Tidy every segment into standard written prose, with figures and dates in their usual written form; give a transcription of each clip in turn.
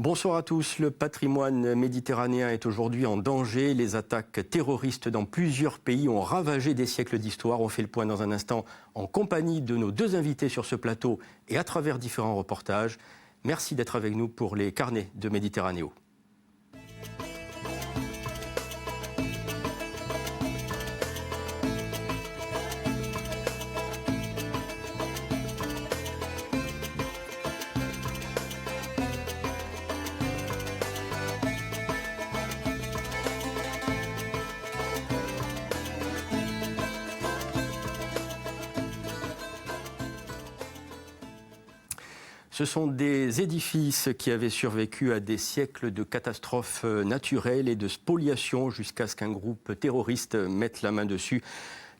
Bonsoir à tous. Le patrimoine méditerranéen est aujourd'hui en danger. Les attaques terroristes dans plusieurs pays ont ravagé des siècles d'histoire. On fait le point dans un instant en compagnie de nos deux invités sur ce plateau et à travers différents reportages. Merci d'être avec nous pour les carnets de Méditerranéo. Ce sont des édifices qui avaient survécu à des siècles de catastrophes naturelles et de spoliations jusqu'à ce qu'un groupe terroriste mette la main dessus.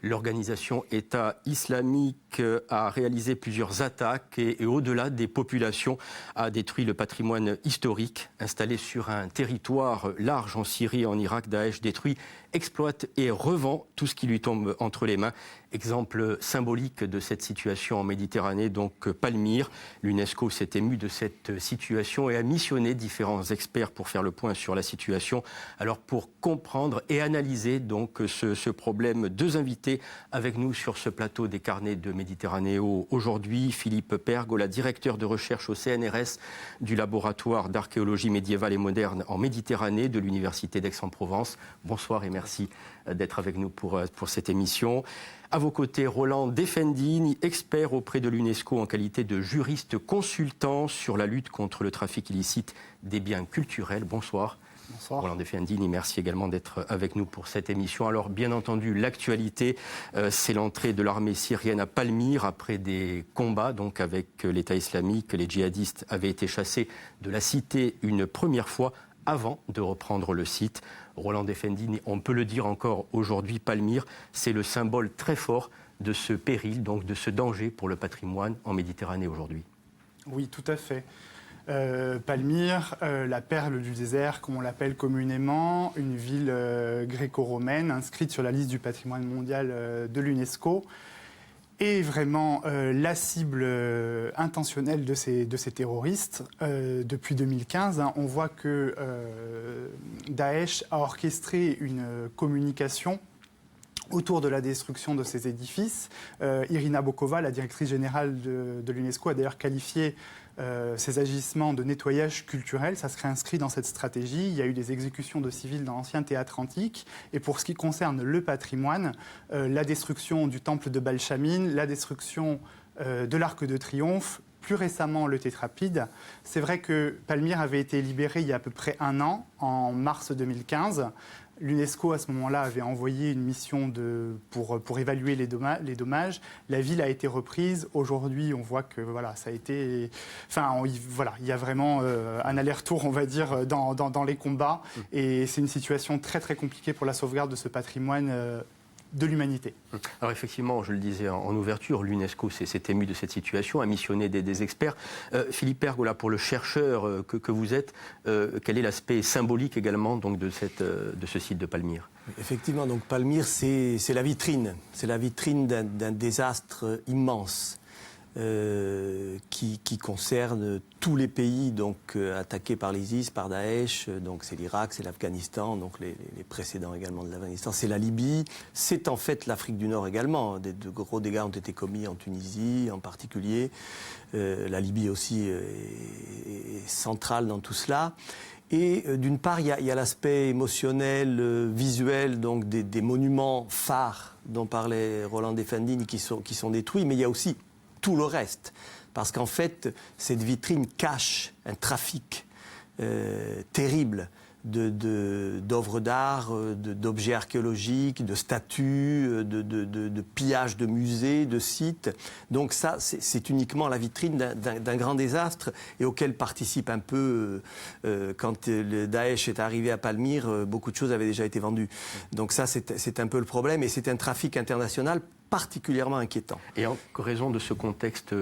L'organisation État islamique a réalisé plusieurs attaques et au-delà des populations, a détruit le patrimoine historique installé sur un territoire large en Syrie et en Irak. Daesh détruit, exploite et revend tout ce qui lui tombe entre les mains. Exemple symbolique de cette situation en Méditerranée, donc Palmyre. L'UNESCO s'est ému de cette situation et a missionné différents experts pour faire le point sur la situation. Alors pour comprendre et analyser donc ce problème, deux invités avec nous sur ce plateau des carnets de Méditerranéo aujourd'hui. Philippe Pergola, directeur de recherche au CNRS du laboratoire d'archéologie médiévale et moderne en Méditerranée de l'Université d'Aix-en-Provence. Bonsoir et merci d'être avec nous pour cette émission. À vos côtés, Roland Defendini, expert auprès de l'UNESCO en qualité de juriste consultant sur la lutte contre le trafic illicite des biens culturels. Bonsoir. Bonsoir. Roland Defendini, merci également d'être avec nous pour cette émission. Alors, bien entendu, l'actualité, c'est l'entrée de l'armée syrienne à Palmyre après des combats donc avec l'État islamique. Les djihadistes avaient été chassés de la cité une première fois avant de reprendre le site. Roland Defendini, on peut le dire encore aujourd'hui, Palmyre, c'est le symbole très fort de ce péril, donc de ce danger pour le patrimoine en Méditerranée aujourd'hui. Oui, tout à fait. Palmyre, la perle du désert, comme on l'appelle communément, une ville gréco-romaine inscrite sur la liste du patrimoine mondial de l'UNESCO, est vraiment la cible intentionnelle de ces terroristes. Depuis 2015, on voit que Daesh a orchestré une communication autour de la destruction de ces édifices. Irina Bokova, la directrice générale de l'UNESCO, a d'ailleurs qualifié ces agissements de nettoyage culturel. Ça serait inscrit dans cette stratégie. Il y a eu des exécutions de civils dans l'ancien théâtre antique. Et pour ce qui concerne le patrimoine, la destruction du temple de Balchamine, la destruction de l'Arc de Triomphe, plus récemment le Tétrapide. C'est vrai que Palmyre avait été libérée il y a à peu près un an, en mars 2015. L'UNESCO, à ce moment-là, avait envoyé une mission pour évaluer les dommages. La ville a été reprise. Aujourd'hui, on voit que voilà, ça a été... Enfin, il y a vraiment un aller-retour, on va dire, dans les combats. Et c'est une situation très, très compliquée pour la sauvegarde de ce patrimoine de l'humanité. Alors effectivement, je le disais en ouverture, l'UNESCO s'est ému de cette situation, a missionné des experts. Philippe Pergola, pour le chercheur que vous êtes, quel est l'aspect symbolique également donc, de ce site de Palmyre ? Effectivement, donc Palmyre, c'est la vitrine. C'est la vitrine d'un désastre immense. Qui concerne tous les pays donc, attaqués par l'ISIS, par Daesh. Donc c'est l'Irak, c'est l'Afghanistan, donc les précédents également de l'Afghanistan. C'est la Libye, c'est en fait l'Afrique du Nord également. De gros dégâts ont été commis en Tunisie en particulier. La Libye aussi est centrale dans tout cela. Et d'une part, il y a l'aspect émotionnel, visuel, donc des monuments phares dont parlait Roland Defendini qui sont détruits, mais il y a aussi tout le reste, parce qu'en fait, cette vitrine cache un trafic terrible d'œuvres d'art, d'objets archéologiques, de statues, de pillages de musées, de sites. Donc ça, c'est uniquement la vitrine d'un grand désastre et auquel participe un peu, quand le Daesh est arrivé à Palmyre, beaucoup de choses avaient déjà été vendues. Donc ça, c'est un peu le problème et c'est un trafic international particulièrement inquiétant. Et en raison de ce contexte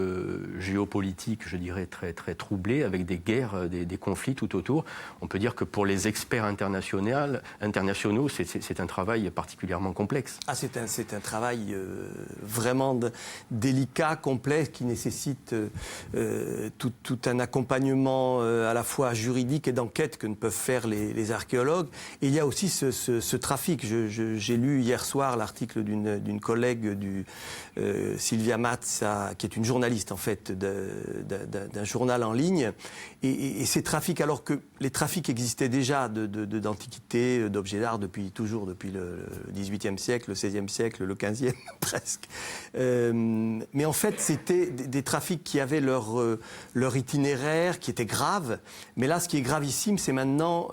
géopolitique, je dirais, très, très troublé, avec des guerres, des conflits tout autour, on peut dire que pour les experts internationaux, c'est un travail particulièrement complexe. Ah, c'est un travail vraiment délicat, complexe, qui nécessite tout un accompagnement à la fois juridique et d'enquête que ne peuvent faire les archéologues. Et il y a aussi ce trafic. J'ai lu hier soir l'article d'une collègue Sylvia Matz, qui est une journaliste en fait d'un journal en ligne, et ces trafics, alors que les trafics existaient déjà d'antiquités, d'objets d'art depuis le XVIIIe siècle, le XVIe siècle, le XVe presque. Mais en fait, c'était des trafics qui avaient leur itinéraire, qui était grave. Mais là, ce qui est gravissime, c'est maintenant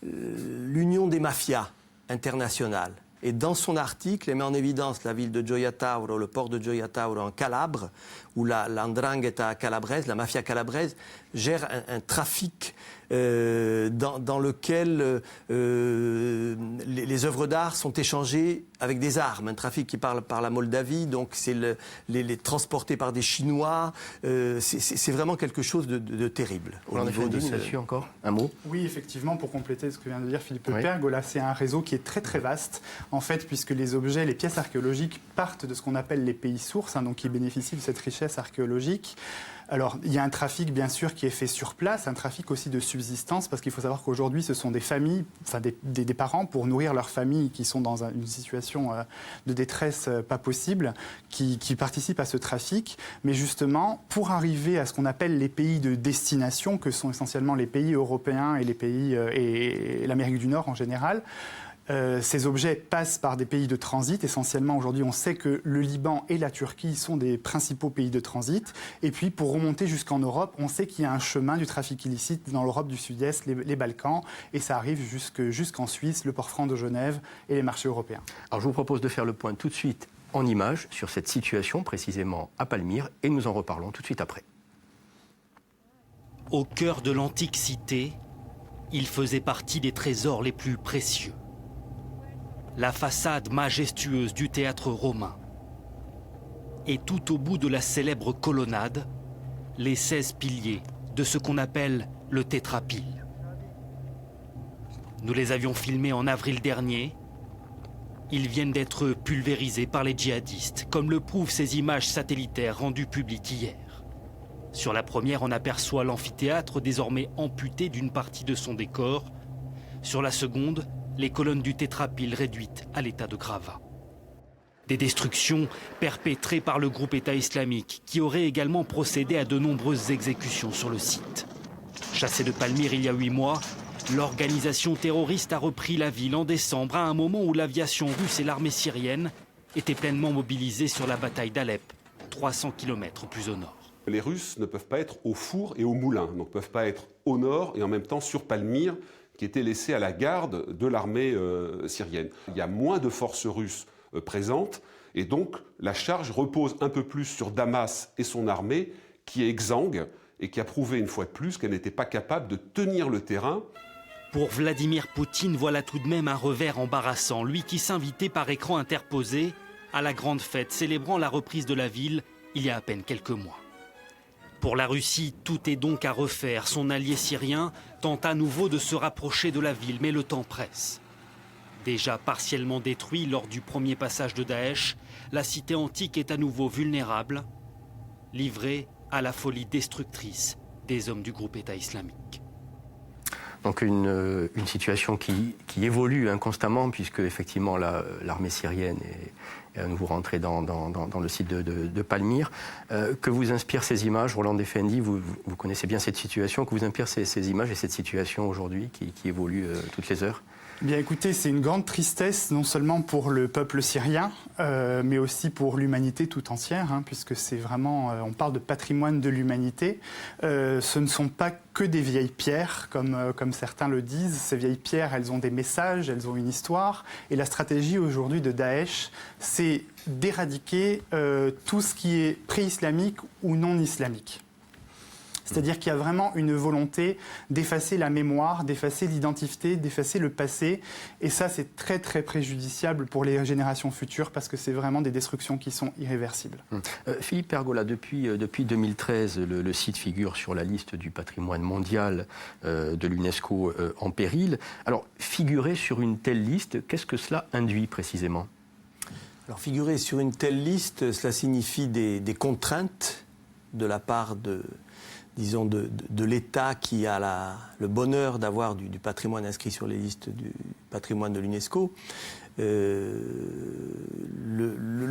l'union des mafias internationales. Et dans son article, elle met en évidence la ville de Gioia Tauro, le port de Gioia Tauro en Calabre, où la 'ndrangheta calabraise, la mafia calabraise, gère un trafic dans lequel les œuvres d'art sont échangées avec des armes. Un trafic qui parle par la Moldavie, donc c'est les transportés par des Chinois. C'est vraiment quelque chose de terrible. On en a fait là-dessus encore un mot. Oui, effectivement, pour compléter ce que vient de dire Philippe Perg, là, c'est un réseau qui est très très vaste, en fait, puisque les objets, les pièces archéologiques partent de ce qu'on appelle les pays sources, donc qui bénéficient de cette richesse archéologique. Alors, il y a un trafic, bien sûr, qui est fait sur place, un trafic aussi de subsistance, parce qu'il faut savoir qu'aujourd'hui, ce sont des familles, enfin des parents, pour nourrir leurs familles qui sont dans une situation de détresse pas possible, qui participent à ce trafic. Mais justement, pour arriver à ce qu'on appelle les pays de destination, que sont essentiellement les pays européens et les pays et l'Amérique du Nord en général, ces objets passent par des pays de transit. Essentiellement, aujourd'hui, on sait que le Liban et la Turquie sont des principaux pays de transit. Et puis, pour remonter jusqu'en Europe, on sait qu'il y a un chemin du trafic illicite dans l'Europe du Sud-Est, les Balkans, et ça arrive jusqu'en Suisse, le port franc de Genève et les marchés européens. Alors, je vous propose de faire le point tout de suite en images sur cette situation, précisément à Palmyre, et nous en reparlons tout de suite après. Au cœur de l'antique cité, il faisait partie des trésors les plus précieux. La façade majestueuse du théâtre romain. Et tout au bout de la célèbre colonnade, les 16 piliers de ce qu'on appelle le tétrapyle. Nous les avions filmés en avril dernier. Ils viennent d'être pulvérisés par les djihadistes, comme le prouvent ces images satellitaires rendues publiques hier. Sur la première, on aperçoit l'amphithéâtre désormais amputé d'une partie de son décor. Sur la seconde, les colonnes du tétrapyle réduites à l'état de gravat. Des destructions perpétrées par le groupe État islamique, qui aurait également procédé à de nombreuses exécutions sur le site. Chassée de Palmyre il y a 8 mois, l'organisation terroriste a repris la ville en décembre, à un moment où l'aviation russe et l'armée syrienne étaient pleinement mobilisées sur la bataille d'Alep, 300 km plus au nord. Les Russes ne peuvent pas être au four et au moulin, donc ne peuvent pas être au nord et en même temps sur Palmyre, qui était laissé à la garde de l'armée syrienne. Il y a moins de forces russes présentes, et donc la charge repose un peu plus sur Damas et son armée, qui est exsangue et qui a prouvé une fois de plus qu'elle n'était pas capable de tenir le terrain. Pour Vladimir Poutine, voilà tout de même un revers embarrassant, lui qui s'invitait par écran interposé à la grande fête célébrant la reprise de la ville il y a à peine quelques mois. Pour la Russie, tout est donc à refaire. Son allié syrien tente à nouveau de se rapprocher de la ville, mais le temps presse. Déjà partiellement détruite lors du premier passage de Daesh, la cité antique est à nouveau vulnérable, livrée à la folie destructrice des hommes du groupe État islamique. Donc une situation qui évolue constamment, puisque effectivement l'armée syrienne est à nouveau rentrée dans le site de Palmyre. Que vous inspirent ces images, Roland Defendi, vous connaissez bien cette situation, que vous inspirent ces images et cette situation aujourd'hui qui évolue toutes les heures? Bien écoutez, c'est une grande tristesse, non seulement pour le peuple syrien, mais aussi pour l'humanité tout entière, puisque c'est vraiment, on parle de patrimoine de l'humanité. Ce ne sont pas que des vieilles pierres, comme certains le disent. Ces vieilles pierres, elles ont des messages, elles ont une histoire. Et la stratégie aujourd'hui de Daesh, c'est d'éradiquer tout ce qui est pré-islamique ou non islamique. C'est-à-dire qu'il y a vraiment une volonté d'effacer la mémoire, d'effacer l'identité, d'effacer le passé. Et ça, c'est très, très préjudiciable pour les générations futures parce que c'est vraiment des destructions qui sont irréversibles. Philippe Pergola, depuis 2013, le site figure sur la liste du patrimoine mondial de l'UNESCO en péril. Alors, figurer sur une telle liste, qu'est-ce que cela induit précisément ? Alors, figurer sur une telle liste, cela signifie des contraintes de la part de l'État qui a le bonheur d'avoir du patrimoine inscrit sur les listes du patrimoine de l'UNESCO. Le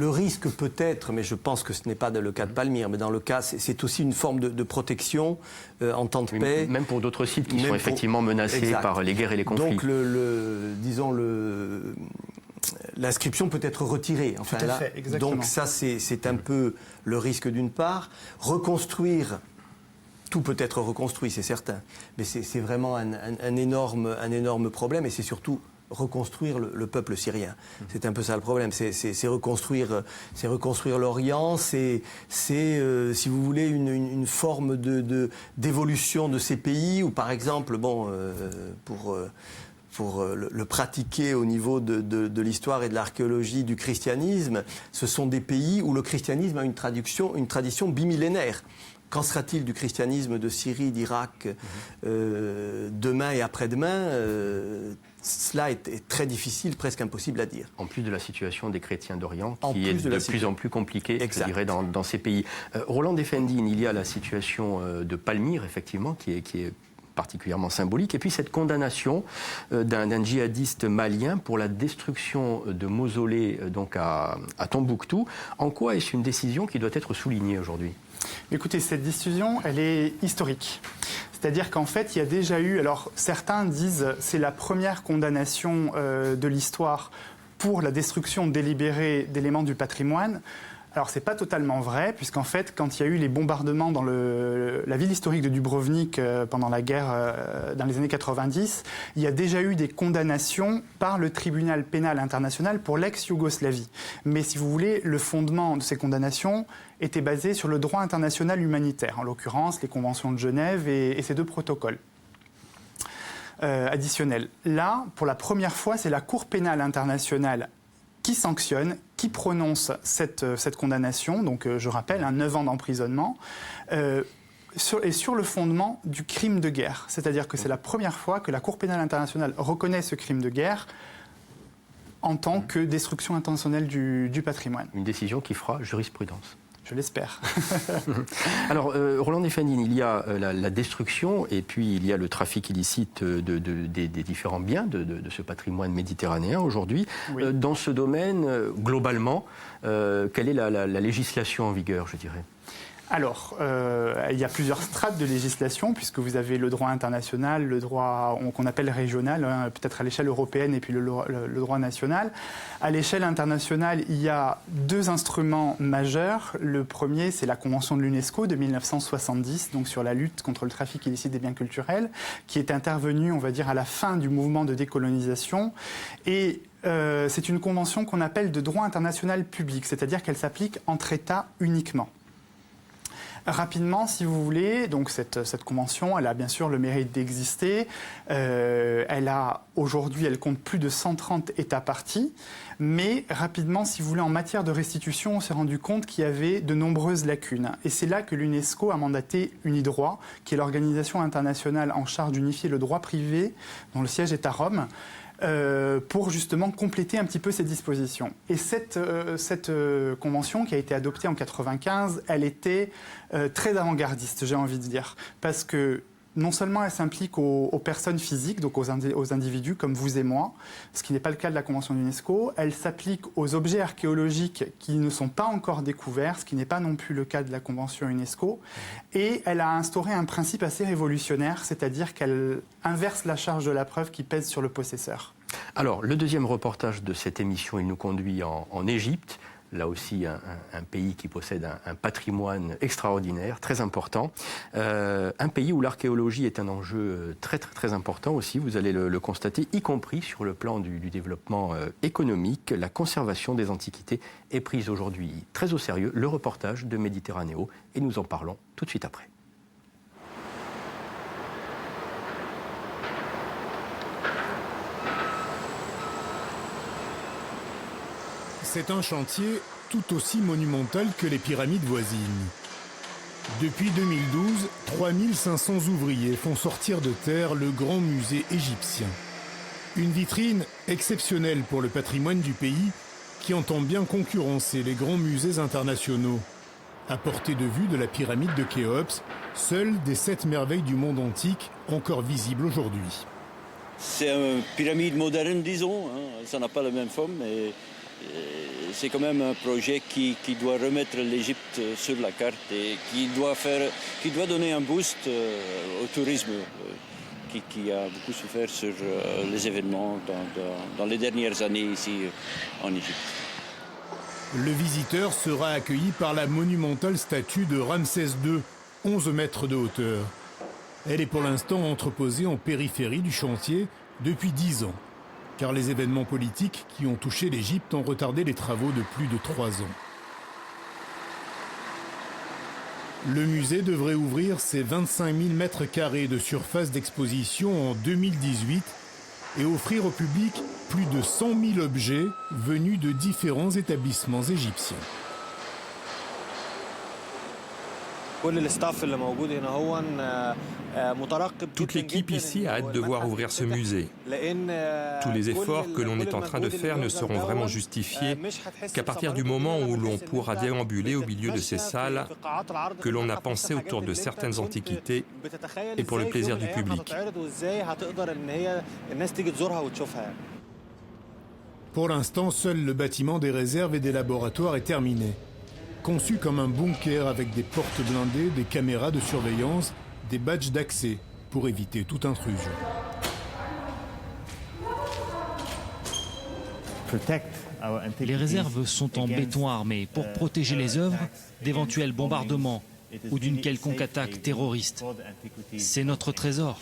risque peut-être, mais je pense que ce n'est pas le cas de Palmyre, mais dans le cas, c'est aussi une forme de protection en temps de paix. Même pour d'autres sites qui sont effectivement menacés par les guerres et les conflits. Donc, l'inscription peut être retirée. Enfin, tout à fait, exactement. Donc ça, c'est un peu le risque d'une part. Reconstruire, tout peut être reconstruit, c'est certain. Mais c'est vraiment un énorme problème et c'est surtout reconstruire le peuple syrien. C'est un peu ça le problème. C'est reconstruire l'Orient, c'est si vous voulez, une forme d'évolution de ces pays où, par exemple, pour le pratiquer au niveau de l'histoire et de l'archéologie du christianisme, ce sont des pays où le christianisme a une tradition bimillénaire. Qu'en sera-t-il du christianisme de Syrie, d'Irak, demain et après-demain cela est très difficile, presque impossible à dire. En plus de la situation des chrétiens d'Orient, qui est de plus en plus compliquée, je dirais, dans ces pays. Roland Defendine, il y a la situation de Palmyre, effectivement, qui est particulièrement symbolique. Et puis cette condamnation d'un djihadiste malien pour la destruction de mausolées donc à Tombouctou. En quoi est-ce une décision qui doit être soulignée aujourd'hui ? Écoutez, cette décision, elle est historique. C'est-à-dire qu'en fait, il y a déjà eu... Alors, certains disent que c'est la première condamnation de l'histoire pour la destruction délibérée d'éléments du patrimoine. Alors, ce n'est pas totalement vrai, puisqu'en fait, quand il y a eu les bombardements dans la ville historique de Dubrovnik pendant la guerre dans les années 90, il y a déjà eu des condamnations par le tribunal pénal international pour l'ex-Yougoslavie. Mais si vous voulez, le fondement de ces condamnations était basé sur le droit international humanitaire, en l'occurrence les conventions de Genève et ces deux protocoles additionnels. Là, pour la première fois, c'est la Cour pénale internationale qui sanctionne, qui prononce cette condamnation, donc je rappelle, 9 ans d'emprisonnement, sur le fondement du crime de guerre. C'est-à-dire que c'est la première fois que la Cour pénale internationale reconnaît ce crime de guerre en tant que destruction intentionnelle du patrimoine. Une décision qui fera jurisprudence. Je l'espère. Alors, Roland Defendine, il y a la destruction et puis il y a le trafic illicite des différents biens de ce patrimoine méditerranéen aujourd'hui. Oui. Dans ce domaine, globalement, quelle est la législation en vigueur, je dirais ? Alors, il y a plusieurs strates de législation, puisque vous avez le droit international, le droit qu'on appelle régional, peut-être à l'échelle européenne, et puis le droit national. À l'échelle internationale, il y a 2 instruments majeurs. Le premier, c'est la Convention de l'UNESCO de 1970, donc sur la lutte contre le trafic illicite des biens culturels, qui est intervenue, on va dire, à la fin du mouvement de décolonisation. Et c'est une convention qu'on appelle de droit international public, c'est-à-dire qu'elle s'applique entre États uniquement. Rapidement, si vous voulez, donc cette convention, elle a bien sûr le mérite d'exister. Aujourd'hui, elle compte plus de 130 États parties. Mais rapidement, si vous voulez, en matière de restitution, on s'est rendu compte qu'il y avait de nombreuses lacunes. Et c'est là que l'UNESCO a mandaté UNIDROIT, qui est l'organisation internationale en charge d'unifier le droit privé, dont le siège est à Rome, pour justement compléter un petit peu ces dispositions. Et cette convention qui a été adoptée en 1995, elle était très avant-gardiste, j'ai envie de dire, parce que non seulement elle s'implique aux personnes physiques, donc aux individus comme vous et moi, ce qui n'est pas le cas de la Convention de l'UNESCO, elle s'applique aux objets archéologiques qui ne sont pas encore découverts, ce qui n'est pas non plus le cas de la Convention UNESCO, et elle a instauré un principe assez révolutionnaire, c'est-à-dire qu'elle inverse la charge de la preuve qui pèse sur le possesseur. Alors, le deuxième reportage de cette émission, il nous conduit en Égypte. Là aussi, un pays qui possède un patrimoine extraordinaire, très important. Un pays où l'archéologie est un enjeu très, très, très important aussi, vous allez le constater, y compris sur le plan du développement économique. La conservation des antiquités est prise aujourd'hui très au sérieux. Le reportage de Méditerranéo, et nous en parlons tout de suite après. C'est un chantier tout aussi monumental que les pyramides voisines. Depuis 2012, 3500 ouvriers font sortir de terre le grand musée égyptien. Une vitrine exceptionnelle pour le patrimoine du pays qui entend bien concurrencer les grands musées internationaux. À portée de vue de la pyramide de Khéops, seule des 7 merveilles du monde antique encore visible aujourd'hui. C'est une pyramide moderne, disons. Ça n'a pas la même forme, mais c'est quand même un projet qui doit remettre l'Égypte sur la carte et qui doit donner un boost au tourisme qui a beaucoup souffert sur les événements dans les dernières années ici en Égypte. Le visiteur sera accueilli par la monumentale statue de Ramsès II, 11 mètres de hauteur. Elle est pour l'instant entreposée en périphérie du chantier depuis 10 ans, car les événements politiques qui ont touché l'Égypte ont retardé les travaux de plus de 3 ans. Le musée devrait ouvrir ses 25 000 mètres carrés de surface d'exposition en 2018 et offrir au public plus de 100 000 objets venus de différents établissements égyptiens. Toute l'équipe ici a hâte de voir ouvrir ce musée. Tous les efforts que l'on est en train de faire ne seront vraiment justifiés qu'à partir du moment où l'on pourra déambuler au milieu de ces salles que l'on a pensées autour de certaines antiquités et pour le plaisir du public. Pour l'instant, seul le bâtiment des réserves et des laboratoires est terminé. Conçu comme un bunker avec des portes blindées, des caméras de surveillance, des badges d'accès pour éviter toute intrusion. Les réserves sont en béton armé pour protéger les œuvres d'éventuels bombardements ou d'une quelconque attaque terroriste. C'est notre trésor.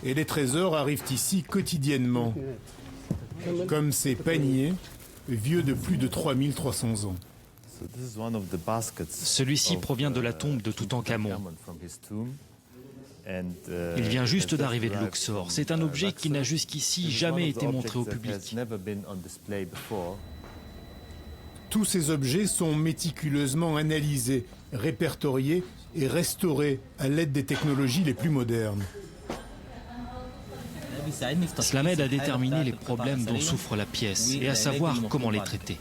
Et les trésors arrivent ici quotidiennement, comme ces paniers vieux de plus de 3300 ans. Celui-ci provient de la tombe de Toutankhamon. Il vient juste d'arriver de Luxor. C'est un objet qui n'a jusqu'ici jamais été montré au public. Tous ces objets sont méticuleusement analysés, répertoriés et restaurés à l'aide des technologies les plus modernes. Cela m'aide à déterminer les problèmes dont souffre la pièce et à savoir comment les traiter.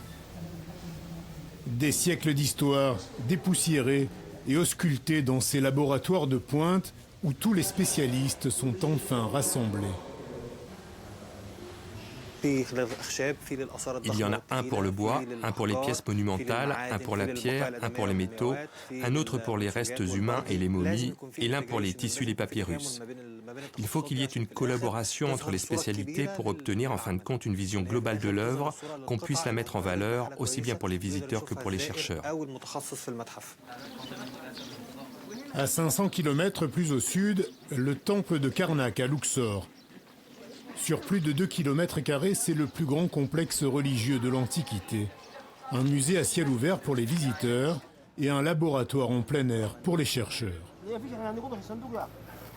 Des siècles d'histoire, dépoussiérés et auscultés dans ces laboratoires de pointe où tous les spécialistes sont enfin rassemblés. Il y en a un pour le bois, un pour les pièces monumentales, un pour la pierre, un pour les métaux, un autre pour les restes humains et les momies, et l'un pour les tissus des papyrus. Il faut qu'il y ait une collaboration entre les spécialités pour obtenir en fin de compte une vision globale de l'œuvre, qu'on puisse la mettre en valeur aussi bien pour les visiteurs que pour les chercheurs. À 500 km plus au sud, le temple de Karnak à Luxor. Sur plus de 2 km², c'est le plus grand complexe religieux de l'Antiquité. Un musée à ciel ouvert pour les visiteurs et un laboratoire en plein air pour les chercheurs.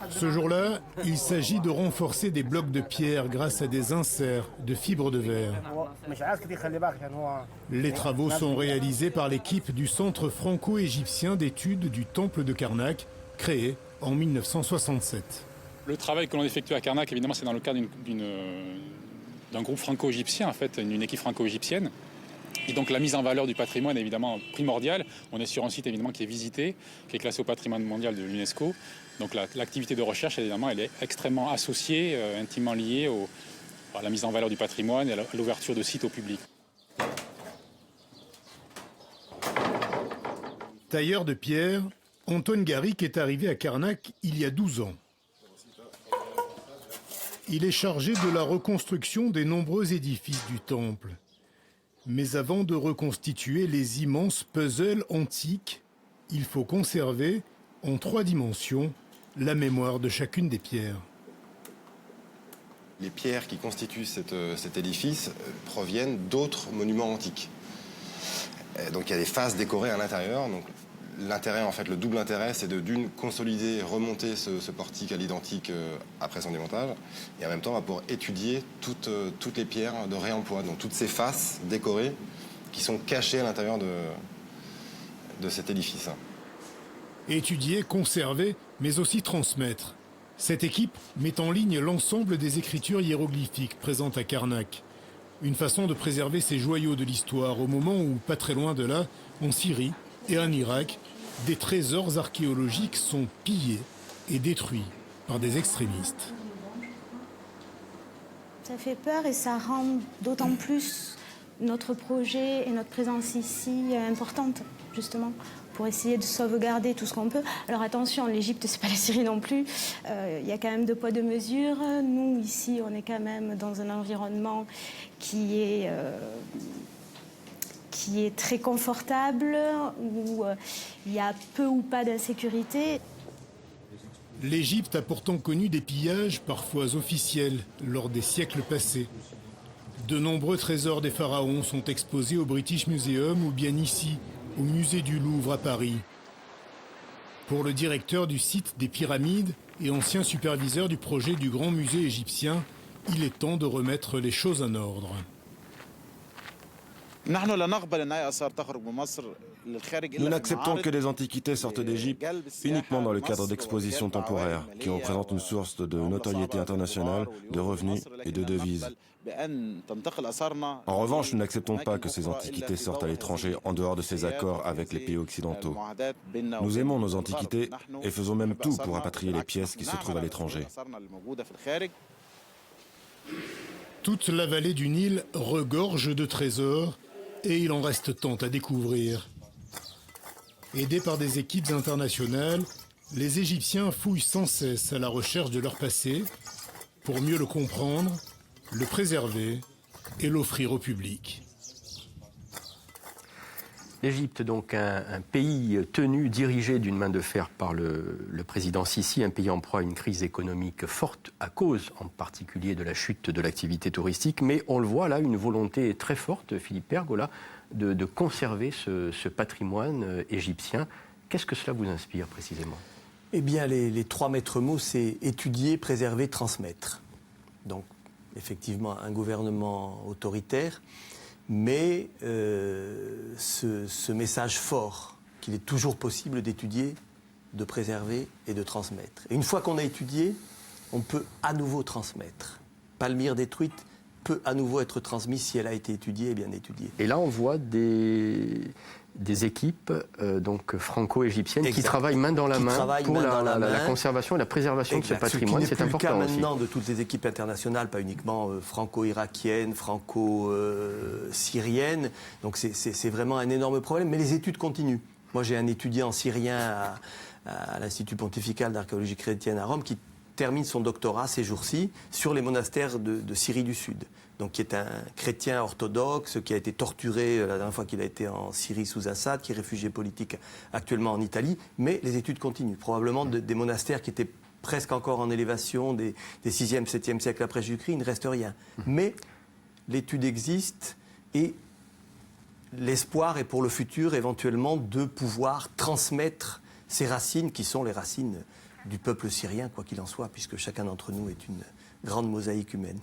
Ce jour-là, il s'agit de renforcer des blocs de pierre grâce à des inserts de fibres de verre. Les travaux sont réalisés par l'équipe du Centre franco-égyptien d'études du Temple de Karnak, créé en 1967. Le travail que l'on effectue à Karnak, évidemment, c'est dans le cadre d'un groupe franco-égyptien, en fait, une équipe franco-égyptienne. Et donc la mise en valeur du patrimoine est évidemment primordiale. On est sur un site évidemment qui est visité, qui est classé au patrimoine mondial de l'UNESCO. Donc l'activité de recherche, évidemment, elle est extrêmement associée, intimement liée à la mise en valeur du patrimoine et à l'ouverture de sites au public. Tailleur de pierre, Anton Garrick est arrivé à Karnak il y a 12 ans. Il est chargé de la reconstruction des nombreux édifices du temple. Mais avant de reconstituer les immenses puzzles antiques, il faut conserver, en 3 dimensions, la mémoire de chacune des pierres. Les pierres qui constituent cet édifice proviennent d'autres monuments antiques. Donc il y a des faces décorées à l'intérieur. Donc l'intérêt, en fait, le double intérêt, c'est d'une, consolider, remonter ce portique à l'identique après son démontage, et en même temps pour étudier toutes les pierres de réemploi, donc toutes ces faces décorées qui sont cachées à l'intérieur de cet édifice. Étudier, conserver, mais aussi transmettre. Cette équipe met en ligne l'ensemble des écritures hiéroglyphiques présentes à Karnak. Une façon de préserver ces joyaux de l'histoire au moment où, pas très loin de là, en Syrie et en Irak, des trésors archéologiques sont pillés et détruits par des extrémistes. Ça fait peur et ça rend d'autant plus notre projet et notre présence ici importante, justement, pour essayer de sauvegarder tout ce qu'on peut. Alors attention, l'Égypte, c'est pas la Syrie non plus. Il y a quand même deux poids, deux mesures. Nous, ici, on est quand même dans un environnement qui est très confortable, où il y a peu ou pas d'insécurité. L'Égypte a pourtant connu des pillages parfois officiels lors des siècles passés. De nombreux trésors des pharaons sont exposés au British Museum ou bien ici, au musée du Louvre à Paris. Pour le directeur du site des pyramides et ancien superviseur du projet du Grand Musée égyptien, il est temps de remettre les choses en ordre. Nous n'acceptons que des antiquités sortent d'Égypte uniquement dans le cadre d'expositions temporaires qui représentent une source de notoriété internationale, de revenus et de devises. En revanche, nous n'acceptons pas que ces antiquités sortent à l'étranger en dehors de ces accords avec les pays occidentaux. Nous aimons nos antiquités et faisons même tout pour rapatrier les pièces qui se trouvent à l'étranger. Toute la vallée du Nil regorge de trésors et il en reste tant à découvrir. Aidés par des équipes internationales, les Égyptiens fouillent sans cesse à la recherche de leur passé pour mieux le comprendre, le préserver et l'offrir au public. L'Égypte, donc un pays tenu, dirigé d'une main de fer par le président Sisi, un pays en proie à une crise économique forte à cause en particulier de la chute de l'activité touristique. Mais on le voit là, une volonté très forte, Philippe Pergola, de conserver ce patrimoine égyptien. Qu'est-ce que cela vous inspire précisément ? Eh bien, les trois maîtres mots, c'est étudier, préserver, transmettre. Donc, effectivement, un gouvernement autoritaire, mais ce message fort qu'il est toujours possible d'étudier, de préserver et de transmettre. Et une fois qu'on a étudié, on peut à nouveau transmettre. Palmyre détruite peut à nouveau être transmise si elle a été étudiée et bien étudiée. Et là, on voit des équipes donc franco-égyptiennes qui travaillent main dans la main pour la conservation et la préservation de ce patrimoine. C'est important aussi. Ce qui n'est plus le cas maintenant de toutes les équipes internationales, pas uniquement franco-irakiennes, franco-syriennes. Donc c'est vraiment un énorme problème, mais les études continuent. Moi, j'ai un étudiant syrien à l'Institut pontifical d'archéologie chrétienne à Rome qui termine son doctorat ces jours-ci sur les monastères de Syrie du Sud. Donc, qui est un chrétien orthodoxe, qui a été torturé la dernière fois qu'il a été en Syrie sous Assad, qui est réfugié politique actuellement en Italie. Mais les études continuent. Probablement des monastères qui étaient presque encore en élévation des 6e, 7e siècles après Jésus-Christ, il ne reste rien. Mais l'étude existe et l'espoir est pour le futur éventuellement de pouvoir transmettre ces racines qui sont les racines du peuple syrien, quoi qu'il en soit, puisque chacun d'entre nous est une grande mosaïque humaine.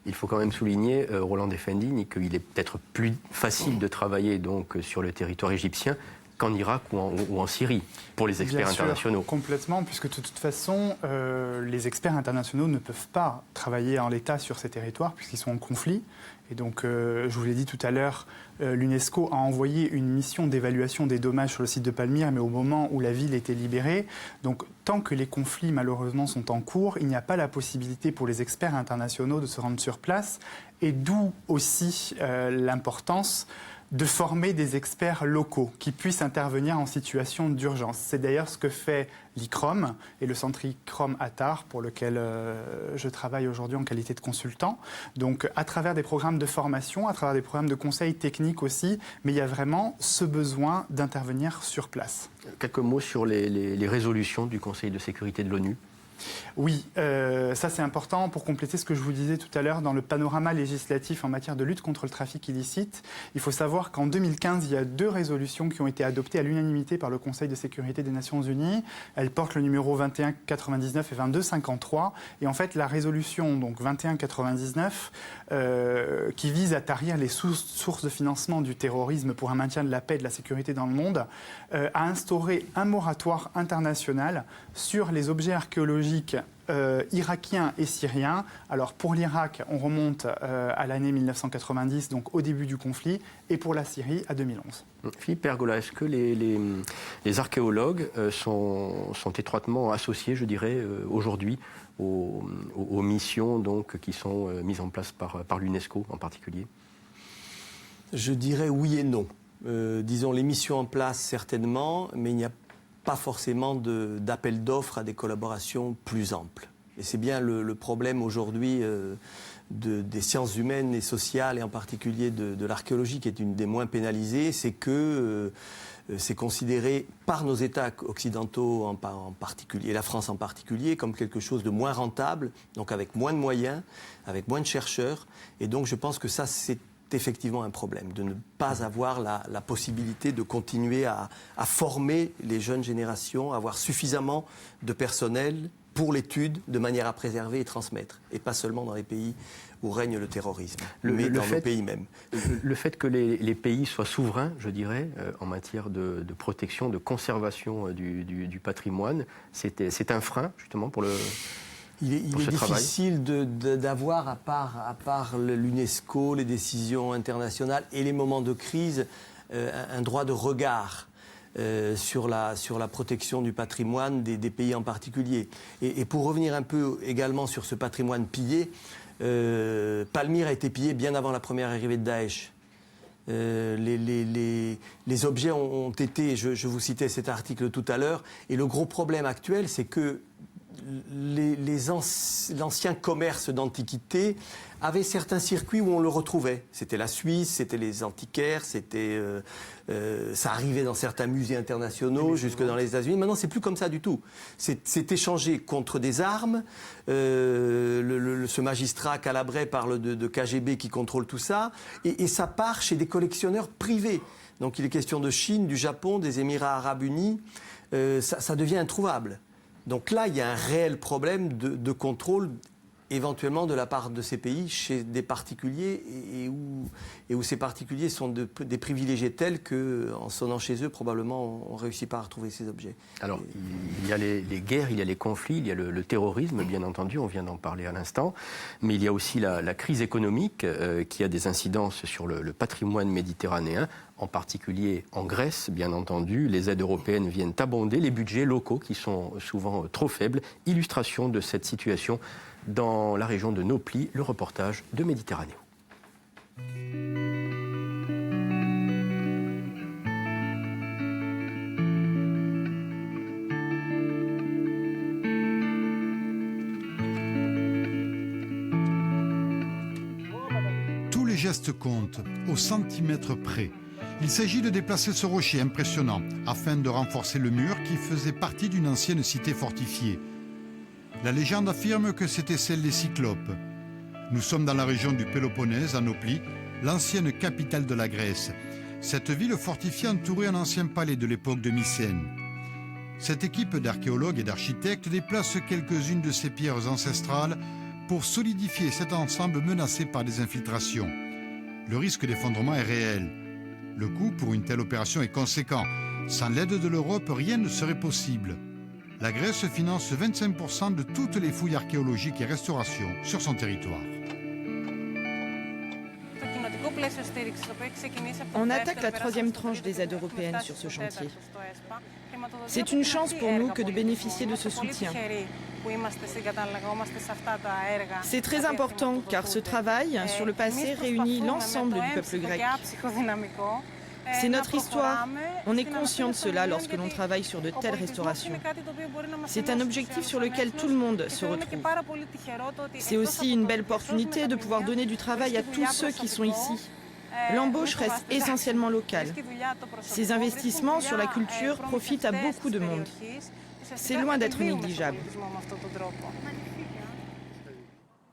Il faut quand même souligner, Roland Defendini, qu'il est peut-être plus facile de travailler donc sur le territoire égyptien qu'en Irak ou en Syrie, pour les experts internationaux. Complètement, puisque de toute façon, les experts internationaux ne peuvent pas travailler en l'état sur ces territoires, puisqu'ils sont en conflit. Et donc, je vous l'ai dit tout à l'heure, l'UNESCO a envoyé une mission d'évaluation des dommages sur le site de Palmyre, mais au moment où la ville était libérée. Donc, tant que les conflits, malheureusement, sont en cours, il n'y a pas la possibilité pour les experts internationaux de se rendre sur place. Et d'où aussi l'importance de former des experts locaux qui puissent intervenir en situation d'urgence. C'est d'ailleurs ce que fait l'ICROM et le centre ICROM Attar, pour lequel je travaille aujourd'hui en qualité de consultant. Donc, à travers des programmes de formation, à travers des programmes de conseils techniques aussi, mais il y a vraiment ce besoin d'intervenir sur place. Quelques mots sur les résolutions du Conseil de sécurité de l'ONU. Oui, ça c'est important pour compléter ce que je vous disais tout à l'heure dans le panorama législatif en matière de lutte contre le trafic illicite. Il faut savoir qu'en 2015, il y a 2 résolutions qui ont été adoptées à l'unanimité par le Conseil de sécurité des Nations Unies. Elles portent le numéro 2199 et 2253. Et en fait, la résolution donc 2199 qui vise à tarir les sources de financement du terrorisme pour un maintien de la paix et de la sécurité dans le monde, a instauré un moratoire international sur les objets archéologiques irakiens et syriens. Alors pour l'Irak, on remonte à l'année 1990, donc au début du conflit, et pour la Syrie à 2011. Philippe Pergola, est-ce que les archéologues sont étroitement associés, je dirais, aujourd'hui aux missions donc, qui sont mises en place par l'UNESCO en particulier? Je dirais oui et non. Disons les missions en place certainement, mais il n'y a pas forcément d'appel d'offres à des collaborations plus amples. Et c'est bien le problème aujourd'hui des sciences humaines et sociales, et en particulier de l'archéologie, qui est une des moins pénalisées, c'est que c'est considéré par nos États occidentaux en particulier, et la France en particulier, comme quelque chose de moins rentable, donc avec moins de moyens, avec moins de chercheurs. Et donc je pense que ça, c'est effectivement un problème, de ne pas avoir la possibilité de continuer à former les jeunes générations, avoir suffisamment de personnel pour l'étude, de manière à préserver et transmettre, et pas seulement dans les pays où règne le terrorisme, mais dans nos pays même. Le fait que les pays soient souverains, je dirais, en matière de protection, de conservation du patrimoine, c'est un frein, justement, pour le... Il est difficile d'avoir, à part l'UNESCO, les décisions internationales et les moments de crise, un droit de regard sur la protection du patrimoine des pays en particulier. Et pour revenir un peu également sur ce patrimoine pillé, Palmyre a été pillé bien avant la première arrivée de Daesh. Les objets ont été, je vous citais cet article tout à l'heure, et le gros problème actuel, c'est que l'ancien commerce d'antiquité avait certains circuits où on le retrouvait. C'était la Suisse, c'était les antiquaires, ça arrivait dans certains musées internationaux, jusque dans les États-Unis. Maintenant, c'est plus comme ça du tout. C'est échangé contre des armes. Ce magistrat calabrais parle de KGB qui contrôle tout ça. Et ça part chez des collectionneurs privés. Donc il est question de Chine, du Japon, des Émirats arabes unis. Ça devient introuvable. Donc là, il y a un réel problème de contrôle, éventuellement de la part de ces pays, chez des particuliers, et où ces particuliers sont des privilégiés tels qu'en sonnant chez eux, probablement, on ne réussit pas à retrouver ces objets. Alors, il y a les guerres, il y a les conflits, il y a le terrorisme, bien entendu, on vient d'en parler à l'instant, mais il y a aussi la crise économique qui a des incidences sur le patrimoine méditerranéen, en particulier en Grèce, bien entendu. Les aides européennes viennent abonder les budgets locaux qui sont souvent trop faibles. Illustration de cette situation dans la région de Nauplie, le reportage de Méditerranée. Tous les gestes comptent, au centimètre près. Il s'agit de déplacer ce rocher impressionnant afin de renforcer le mur qui faisait partie d'une ancienne cité fortifiée. La légende affirme que c'était celle des Cyclopes. Nous sommes dans la région du Péloponnèse, à Nauplie, l'ancienne capitale de la Grèce. Cette ville fortifiée entourait un ancien palais de l'époque de Mycène. Cette équipe d'archéologues et d'architectes déplace quelques-unes de ces pierres ancestrales pour solidifier cet ensemble menacé par des infiltrations. Le risque d'effondrement est réel. Le coût pour une telle opération est conséquent. Sans l'aide de l'Europe, rien ne serait possible. La Grèce finance 25% de toutes les fouilles archéologiques et restaurations sur son territoire. On attaque la troisième tranche des aides européennes sur ce chantier. C'est une chance pour nous que de bénéficier de ce soutien. C'est très important car ce travail sur le passé réunit l'ensemble du peuple grec. C'est notre histoire. On est conscient de cela lorsque l'on travaille sur de telles restaurations. C'est un objectif sur lequel tout le monde se retrouve. C'est aussi une belle opportunité de pouvoir donner du travail à tous ceux qui sont ici. L'embauche reste essentiellement locale. Ces investissements sur la culture profitent à beaucoup de monde. C'est loin d'être négligeable.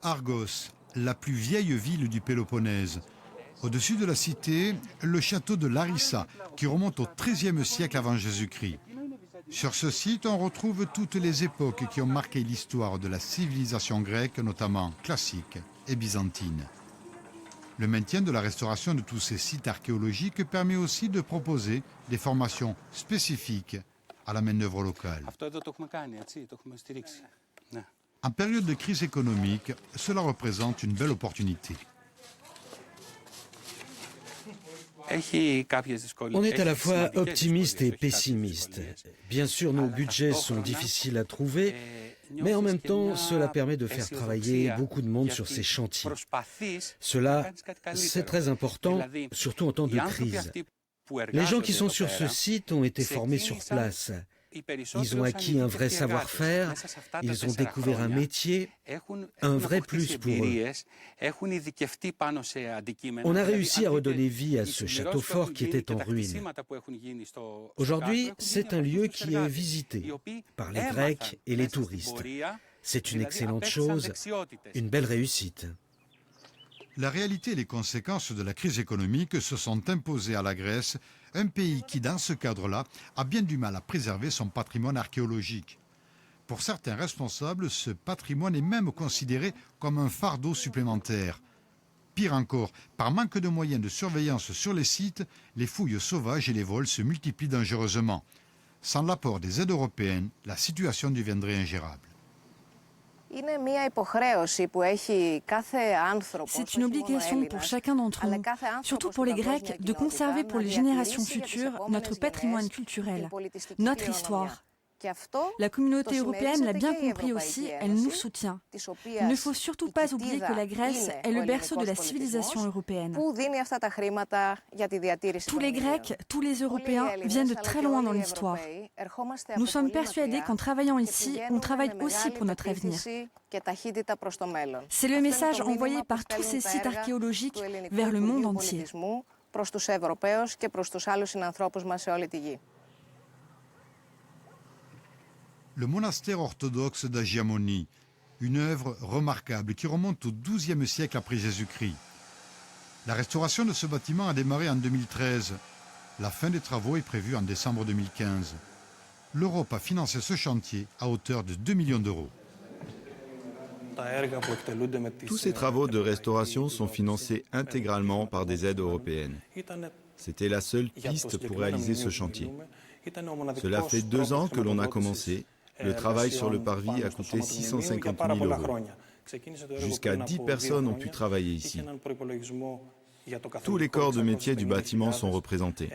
Argos, la plus vieille ville du Péloponnèse. Au-dessus de la cité, le château de Larissa, qui remonte au XIIIe siècle avant Jésus-Christ. Sur ce site, on retrouve toutes les époques qui ont marqué l'histoire de la civilisation grecque, notamment classique et byzantine. Le maintien de la restauration de tous ces sites archéologiques permet aussi de proposer des formations spécifiques à la main-d'œuvre locale. En période de crise économique, cela représente une belle opportunité. On est à la fois optimiste et pessimiste. Bien sûr, nos budgets sont difficiles à trouver, mais en même temps, cela permet de faire travailler beaucoup de monde sur ces chantiers. Cela, c'est très important, surtout en temps de crise. Les gens qui sont sur ce site ont été formés sur place. Ils ont acquis un vrai savoir-faire, ils ont découvert un métier, un vrai plus pour eux. On a réussi à redonner vie à ce château fort qui était en ruine. Aujourd'hui, c'est un lieu qui est visité par les Grecs et les touristes. C'est une excellente chose, une belle réussite. La réalité et les conséquences de la crise économique se sont imposées à la Grèce, un pays qui, dans ce cadre-là, a bien du mal à préserver son patrimoine archéologique. Pour certains responsables, ce patrimoine est même considéré comme un fardeau supplémentaire. Pire encore, par manque de moyens de surveillance sur les sites, les fouilles sauvages et les vols se multiplient dangereusement. Sans l'apport des aides européennes, la situation deviendrait ingérable. C'est une obligation pour chacun d'entre nous, surtout pour les Grecs, de conserver pour les générations futures notre patrimoine culturel, notre histoire. La communauté européenne l'a bien compris aussi, elle nous soutient. Il ne faut surtout pas oublier que la Grèce est le berceau de la civilisation européenne. Tous les Grecs, tous les Européens viennent de très loin dans l'histoire. Nous sommes persuadés qu'en travaillant ici, on travaille aussi pour notre avenir. C'est le message envoyé par tous ces sites archéologiques vers le monde entier. Le monastère orthodoxe d'Agiamoni, une œuvre remarquable qui remonte au XIIe siècle après Jésus-Christ. La restauration de ce bâtiment a démarré en 2013. La fin des travaux est prévue en décembre 2015. L'Europe a financé ce chantier à hauteur de 2 millions d'euros. Tous ces travaux de restauration sont financés intégralement par des aides européennes. C'était la seule piste pour réaliser ce chantier. Cela fait 2 ans que l'on a commencé. Le travail sur le parvis a coûté 650 000 euros. Jusqu'à 10 personnes ont pu travailler ici. Tous les corps de métier du bâtiment sont représentés.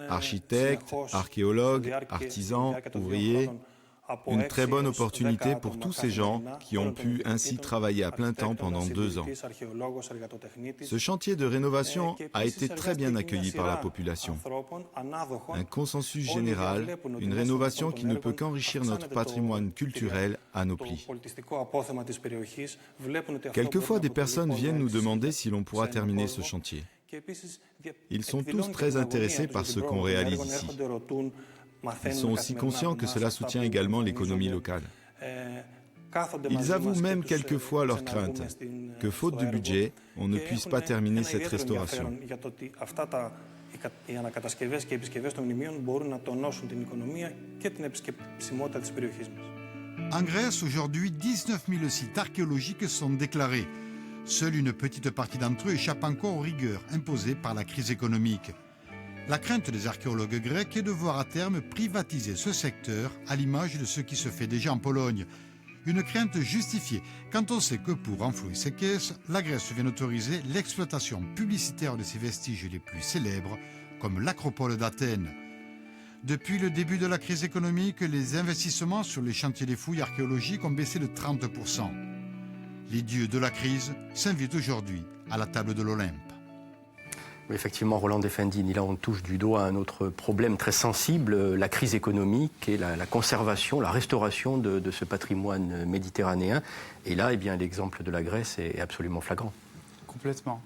Architectes, archéologues, artisans, ouvriers. Une très bonne opportunité pour tous ces gens qui ont pu ainsi travailler à plein temps pendant 2 ans. Ce chantier de rénovation a été très bien accueilli par la population. Un consensus général, une rénovation qui ne peut qu'enrichir notre patrimoine culturel à nos plis. Quelquefois, des personnes viennent nous demander si l'on pourra terminer ce chantier. Ils sont tous très intéressés par ce qu'on réalise ici. Ils sont aussi conscients que cela soutient également l'économie locale. Ils avouent même quelquefois leurs craintes, que faute de budget, on ne puisse pas terminer cette restauration. En Grèce, aujourd'hui, 19 000 sites archéologiques sont déclarés. Seule une petite partie d'entre eux échappe encore aux rigueurs imposées par la crise économique. La crainte des archéologues grecs est de voir à terme privatiser ce secteur à l'image de ce qui se fait déjà en Pologne. Une crainte justifiée quand on sait que pour renflouer ses caisses, la Grèce vient d'autoriser l'exploitation publicitaire de ses vestiges les plus célèbres, comme l'Acropole d'Athènes. Depuis le début de la crise économique, les investissements sur les chantiers des fouilles archéologiques ont baissé de 30%. Les dieux de la crise s'invitent aujourd'hui à la table de l'Olympe. Effectivement, Roland Defendini, là on touche du doigt un autre problème très sensible, la crise économique et la conservation, la restauration de ce patrimoine méditerranéen. Et là, eh bien, l'exemple de la Grèce est absolument flagrant. complètement.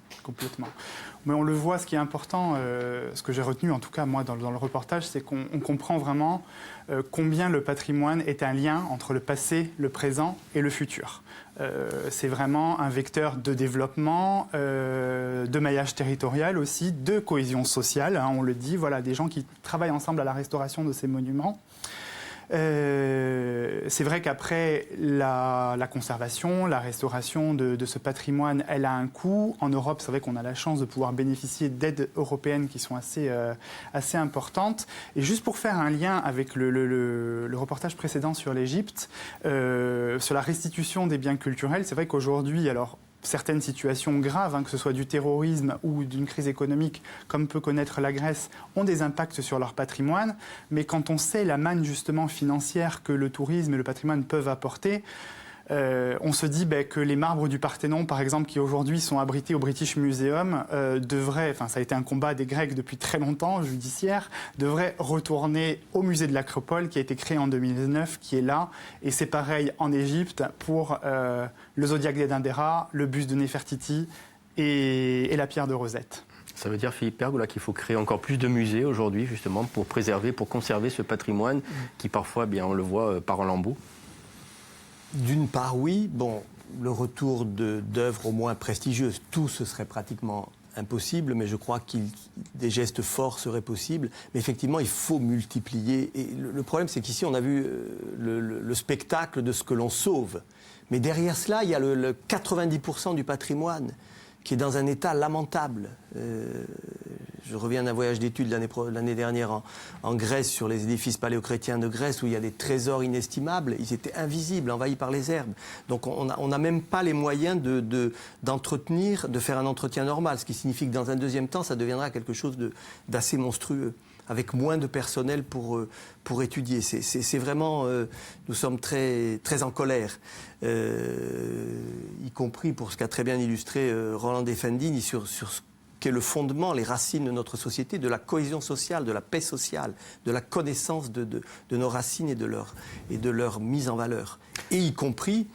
Mais on le voit, ce qui est important, ce que j'ai retenu en tout cas moi dans le reportage, c'est qu'on comprend vraiment combien le patrimoine est un lien entre le passé, le présent et le futur. C'est vraiment un vecteur de développement, de maillage territorial aussi, de cohésion sociale, hein, on le dit, voilà, des gens qui travaillent ensemble à la restauration de ces monuments. C'est vrai qu'après, la conservation, la restauration de ce patrimoine, elle a un coût. En Europe, c'est vrai qu'on a la chance de pouvoir bénéficier d'aides européennes qui sont assez importantes. Et juste pour faire un lien avec le reportage précédent sur l'Égypte, sur la restitution des biens culturels, c'est vrai qu'aujourd'hui, alors, certaines situations graves, hein, que ce soit du terrorisme ou d'une crise économique, comme peut connaître la Grèce, ont des impacts sur leur patrimoine. Mais quand on sait la manne justement financière que le tourisme et le patrimoine peuvent apporter, on se dit que les marbres du Parthénon, par exemple, qui aujourd'hui sont abrités au British Museum, devraient, enfin ça a été un combat des Grecs depuis très longtemps, judiciaire, devraient retourner au musée de l'Acropole qui a été créé en 2009, qui est là. Et c'est pareil en Égypte pour le Zodiaque d'Edindera, le buste de Néfertiti et la pierre de Rosette. Ça veut dire, Philippe Pergola, qu'il faut créer encore plus de musées aujourd'hui, justement, pour préserver, pour conserver ce patrimoine qui parfois, bien, on le voit, part en lambeaux. D'une part, oui. Bon, le retour d'œuvres au moins prestigieuses, tout ce serait pratiquement impossible, mais je crois que des gestes forts seraient possibles. Mais effectivement, il faut multiplier. Et le problème, c'est qu'ici, on a vu le spectacle de ce que l'on sauve. Mais derrière cela, il y a le 90% du patrimoine qui est dans un état lamentable. Je reviens d'un voyage d'études l'année dernière en Grèce, sur les édifices paléochrétiens de Grèce, où il y a des trésors inestimables. Ils étaient invisibles, envahis par les herbes. Donc on n'a même pas les moyens d'entretenir, de faire un entretien normal, ce qui signifie que dans un deuxième temps, ça deviendra quelque chose d'assez monstrueux, avec moins de personnel pour étudier. C'est vraiment... nous sommes très, très en colère, y compris pour ce qu'a très bien illustré Roland Defendini sur ce qu'est le fondement, les racines de notre société, de la cohésion sociale, de la paix sociale, de la connaissance de nos racines et de leur mise en valeur. Et y compris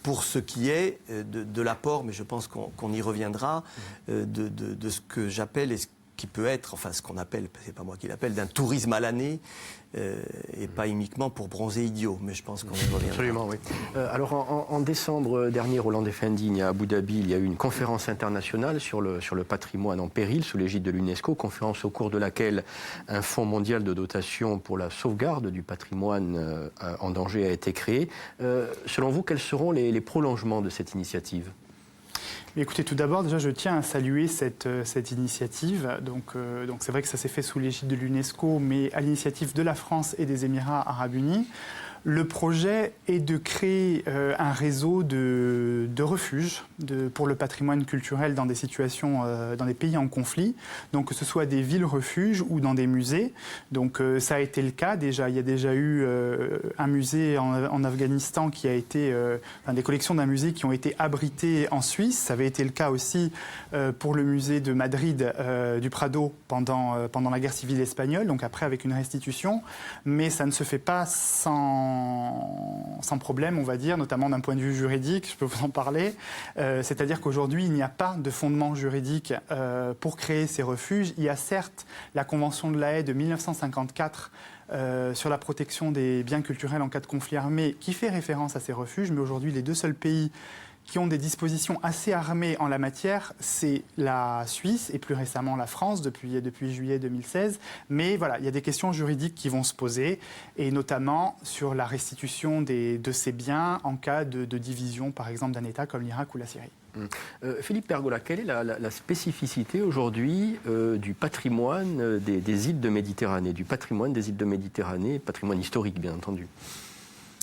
pour ce qui est de l'apport, mais je pense qu'on y reviendra, de ce que j'appelle et ce qui peut être, enfin ce qu'on appelle, c'est pas moi qui l'appelle, d'un tourisme à l'année, et pas uniquement pour bronzer idiot, mais je pense qu'on y reviendra. Absolument, oui. Alors en décembre dernier, Roland Defendini, à Abu Dhabi, il y a eu une conférence internationale sur le patrimoine en péril, sous l'égide de l'UNESCO, conférence au cours de laquelle un fonds mondial de dotation pour la sauvegarde du patrimoine en danger a été créé. Selon vous, quels seront les prolongements de cette initiative ? Écoutez, tout d'abord, déjà, je tiens à saluer cette initiative. Donc c'est vrai que ça s'est fait sous l'égide de l'UNESCO, mais à l'initiative de la France et des Émirats arabes unis. Le projet est de créer un réseau de refuges pour le patrimoine culturel dans des situations, dans des pays en conflit. Donc que ce soit des villes-refuges ou dans des musées. Donc ça a été le cas déjà. Il y a déjà eu un musée en Afghanistan qui a été, des collections d'un musée qui ont été abritées en Suisse. Ça avait été le cas aussi pour le musée de Madrid du Prado pendant la guerre civile espagnole. Donc après avec une restitution, mais ça ne se fait pas sans problème, on va dire, notamment d'un point de vue juridique, je peux vous en parler. C'est-à-dire qu'aujourd'hui, il n'y a pas de fondement juridique pour créer ces refuges. Il y a certes la Convention de La Haye de 1954 sur la protection des biens culturels en cas de conflit armé qui fait référence à ces refuges, mais aujourd'hui, les deux seuls pays qui ont des dispositions assez armées en la matière, c'est la Suisse et plus récemment la France depuis juillet 2016. Mais voilà, il y a des questions juridiques qui vont se poser, et notamment sur la restitution de ces biens en cas de division, par exemple, d'un État comme l'Irak ou la Syrie. Philippe Pergola, quelle est la spécificité aujourd'hui du patrimoine des îles de Méditerranée, du patrimoine des îles de Méditerranée, patrimoine historique bien entendu ?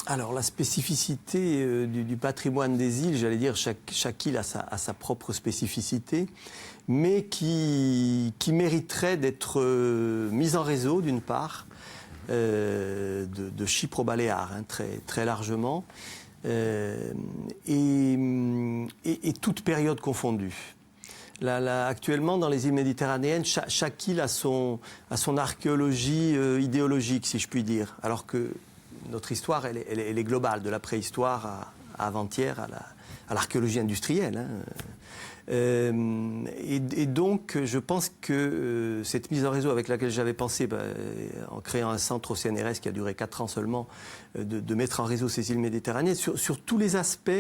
Alors la spécificité du patrimoine des îles, j'allais dire chaque île a sa propre spécificité, mais qui mériterait d'être mise en réseau d'une part, de Chypre aux Baléares, hein, très, très largement, et toute période confondue. Actuellement, dans les îles méditerranéennes, chaque île a son archéologie idéologique, si je puis dire, alors que notre histoire, elle est globale, de la préhistoire à avant-hier, à l'archéologie industrielle. Hein. Et donc, je pense que cette mise en réseau avec laquelle j'avais pensé, en créant un centre au CNRS qui a duré 4 ans seulement, de mettre en réseau ces îles méditerranéennes, sur tous les aspects,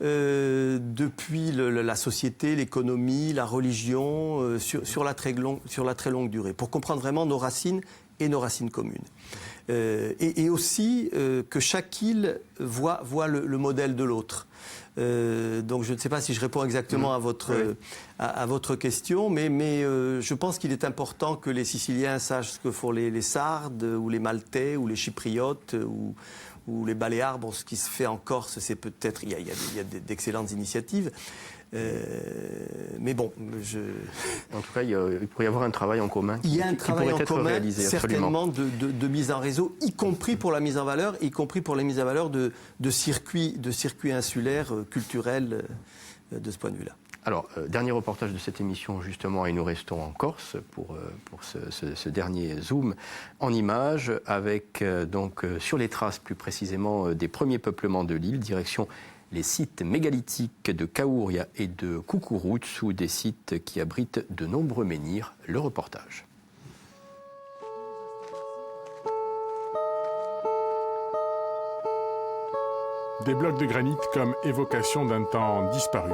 depuis la société, l'économie, la religion, sur la très longue durée, pour comprendre vraiment nos racines et nos racines communes. Et aussi que chaque île voit le modèle de l'autre. Donc je ne sais pas si je réponds exactement à votre question, mais je pense qu'il est important que les Siciliens sachent ce que font les Sardes, ou les Maltais, ou les Chypriotes, ou les Baléares. Bon, ce qui se fait en Corse, c'est peut-être... Il y a d'excellentes initiatives. Mais bon, En tout cas, il pourrait y avoir un travail en commun. Il y a un travail en commun, certainement, absolument. de mise en réseau, y compris pour la mise en valeur, y compris pour la mise en valeur de circuits insulaires, culturels, de ce point de vue-là. Alors, dernier reportage de cette émission, justement, et nous restons en Corse pour ce dernier zoom en images, avec donc sur les traces, plus précisément, des premiers peuplements de l'île, direction les sites mégalithiques de Kaouria et de Cucuruts, ou des sites qui abritent de nombreux menhirs. Le reportage. Des blocs de granit comme évocation d'un temps disparu.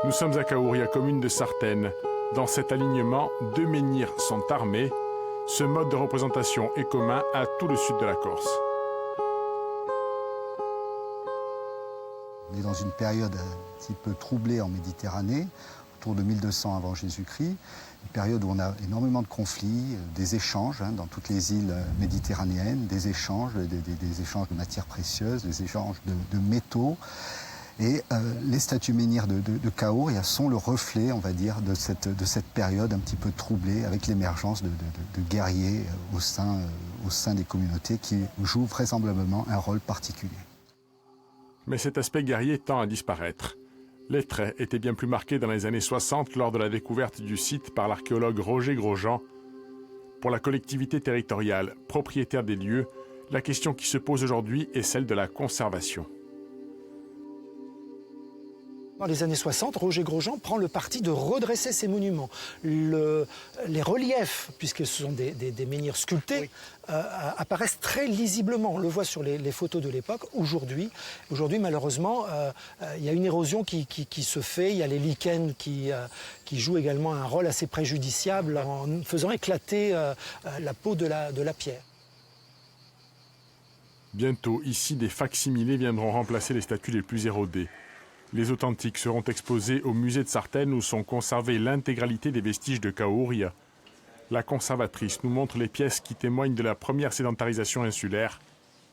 Nous sommes à Kaouria, commune de Sartène. Dans cet alignement, 2 menhirs sont armés. Ce mode de représentation est commun à tout le sud de la Corse. On est dans une période un petit peu troublée en Méditerranée, autour de 1200 avant Jésus-Christ, une période où on a énormément de conflits, des échanges dans toutes les îles méditerranéennes, des échanges de matières précieuses, des échanges de métaux. Et les statues menhirs de Kaouria sont le reflet, on va dire, de cette période un petit peu troublée, avec l'émergence de guerriers au sein des communautés qui jouent vraisemblablement un rôle particulier. Mais cet aspect guerrier tend à disparaître. Les traits étaient bien plus marqués dans les années 60 lors de la découverte du site par l'archéologue Roger Grosjean. Pour la collectivité territoriale, propriétaire des lieux, la question qui se pose aujourd'hui est celle de la conservation. Dans les années 60, Roger Grosjean prend le parti de redresser ces monuments. Les reliefs, puisque ce sont des menhirs sculptés, apparaissent très lisiblement. On le voit sur les photos de l'époque. Aujourd'hui, malheureusement, il y a une érosion qui se fait. Il y a les lichens qui jouent également un rôle assez préjudiciable en faisant éclater la peau de la pierre. Bientôt, ici, des facsimilés viendront remplacer les statues les plus érodées. Les authentiques seront exposés au musée de Sartène où sont conservées l'intégralité des vestiges de Kaouria. La conservatrice nous montre les pièces qui témoignent de la première sédentarisation insulaire,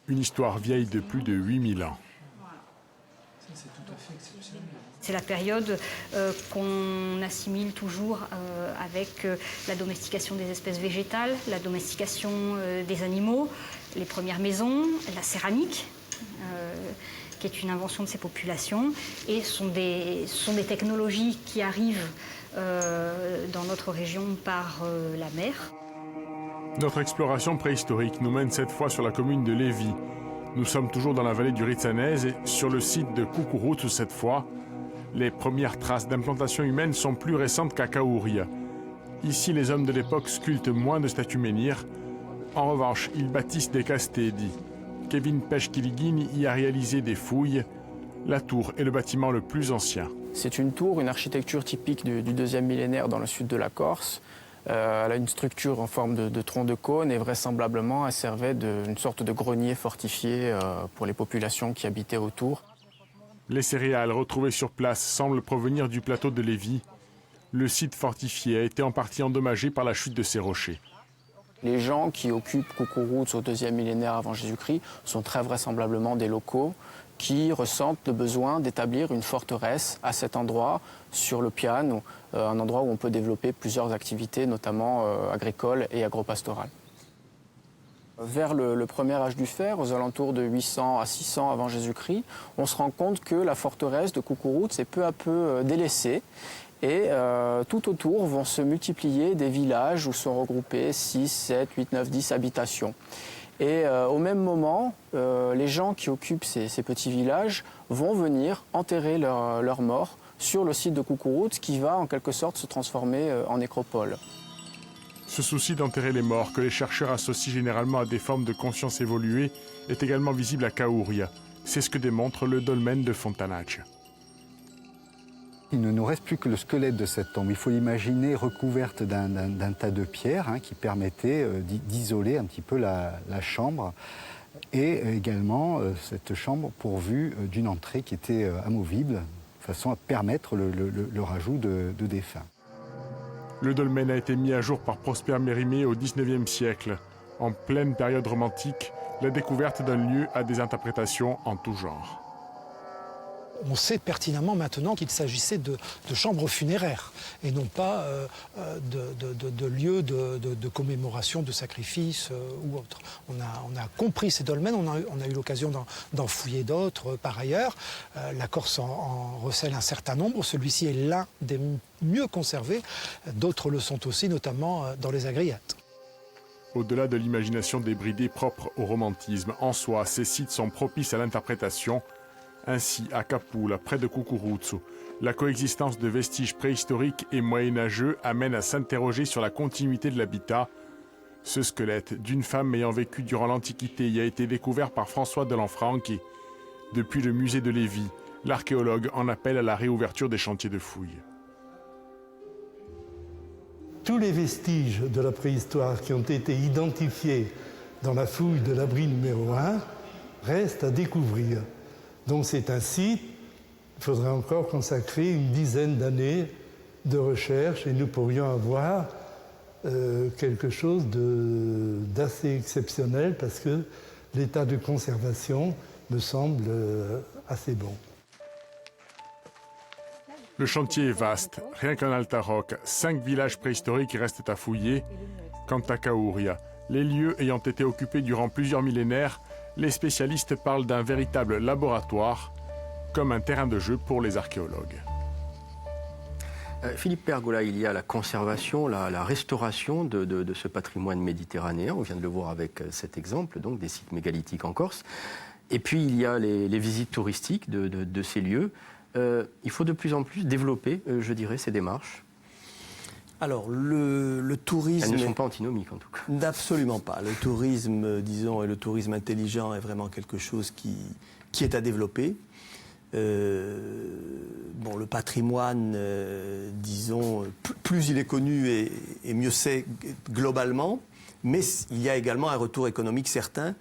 une histoire vieille de plus de 8000 ans. C'est la période qu'on assimile toujours avec la domestication des espèces végétales, la domestication des animaux, les premières maisons, la céramique, qui est une invention de ces populations, et sont des technologies qui arrivent dans notre région par la mer. Notre exploration préhistorique nous mène cette fois sur la commune de Lévis. Nous sommes toujours dans la vallée du Rizzanese et sur le site de Cucuruts cette fois. Les premières traces d'implantation humaine sont plus récentes qu'à Kaouria. Ici, les hommes de l'époque sculptent moins de statues menhirs. En revanche, ils bâtissent des castedi. Kevin Pechkiligin y a réalisé des fouilles. La tour est le bâtiment le plus ancien. C'est une tour, une architecture typique du 2e millénaire dans le sud de la Corse. Elle a une structure en forme de tronc de cône et vraisemblablement elle servait d'une sorte de grenier fortifié pour les populations qui habitaient autour. Les céréales retrouvées sur place semblent provenir du plateau de Lévis. Le site fortifié a été en partie endommagé par la chute de ces rochers. Les gens qui occupent Cucuruts au 2e millénaire avant Jésus-Christ sont très vraisemblablement des locaux qui ressentent le besoin d'établir une forteresse à cet endroit, sur le Piano, un endroit où on peut développer plusieurs activités, notamment agricoles et agropastorales. Vers le premier âge du fer, aux alentours de 800 à 600 avant Jésus-Christ, on se rend compte que la forteresse de Cucuruts est peu à peu délaissée. Et tout autour vont se multiplier des villages où sont regroupés 6, 7, 8, 9, 10 habitations. Et au même moment, les gens qui occupent ces petits villages vont venir enterrer leurs morts sur le site de Cucuruț qui va en quelque sorte se transformer en nécropole. Ce souci d'enterrer les morts, que les chercheurs associent généralement à des formes de conscience évoluées, est également visible à Kauria. C'est ce que démontre le dolmen de Fontanace. Il ne nous reste plus que le squelette de cette tombe. Il faut l'imaginer recouverte d'un tas de pierres qui permettait d'isoler un petit peu la chambre. Et également cette chambre pourvue d'une entrée qui était amovible, de façon à permettre le rajout de défunts. Le dolmen a été mis à jour par Prosper Mérimée au XIXe siècle. En pleine période romantique, la découverte d'un lieu a des interprétations en tout genre. On sait pertinemment maintenant qu'il s'agissait de chambres funéraires et non pas de lieux de commémoration, de sacrifice ou autre. On a compris ces dolmens, on a eu l'occasion d'en fouiller d'autres par ailleurs. La Corse en recèle un certain nombre, celui-ci est l'un des mieux conservés, d'autres le sont aussi, notamment dans les Agriates. Au-delà de l'imagination débridée propre au romantisme, en soi, ces sites sont propices à l'interprétation. Ainsi, à Capula, près de Cucuruț, la coexistence de vestiges préhistoriques et moyenâgeux amène à s'interroger sur la continuité de l'habitat. Ce squelette d'une femme ayant vécu durant l'Antiquité y a été découvert par François de Lanfranchi. Depuis le musée de Lévis, l'archéologue en appelle à la réouverture des chantiers de fouilles. Tous les vestiges de la préhistoire qui ont été identifiés dans la fouille de l'abri numéro 1 restent à découvrir. Donc c'est un site, il faudrait encore consacrer une dizaine d'années de recherche et nous pourrions avoir quelque chose d'assez exceptionnel parce que l'état de conservation me semble assez bon. Le chantier est vaste, rien qu'en Alta-Roque, 5 villages préhistoriques restent à fouiller. Quant à Kauria, les lieux ayant été occupés durant plusieurs millénaires, les spécialistes parlent d'un véritable laboratoire, comme un terrain de jeu pour les archéologues. Philippe Pergola, il y a la conservation, la restauration de ce patrimoine méditerranéen. On vient de le voir avec cet exemple, donc des sites mégalithiques en Corse. Et puis il y a les visites touristiques de ces lieux. Il faut de plus en plus développer, je dirais, ces démarches. Alors, le tourisme... Elles ne sont pas antinomiques, en tout cas. Absolument pas. Le tourisme, disons, et le tourisme intelligent est vraiment quelque chose qui est à développer. Le patrimoine, disons, plus il est connu et mieux c'est globalement, mais il y a également un retour économique certain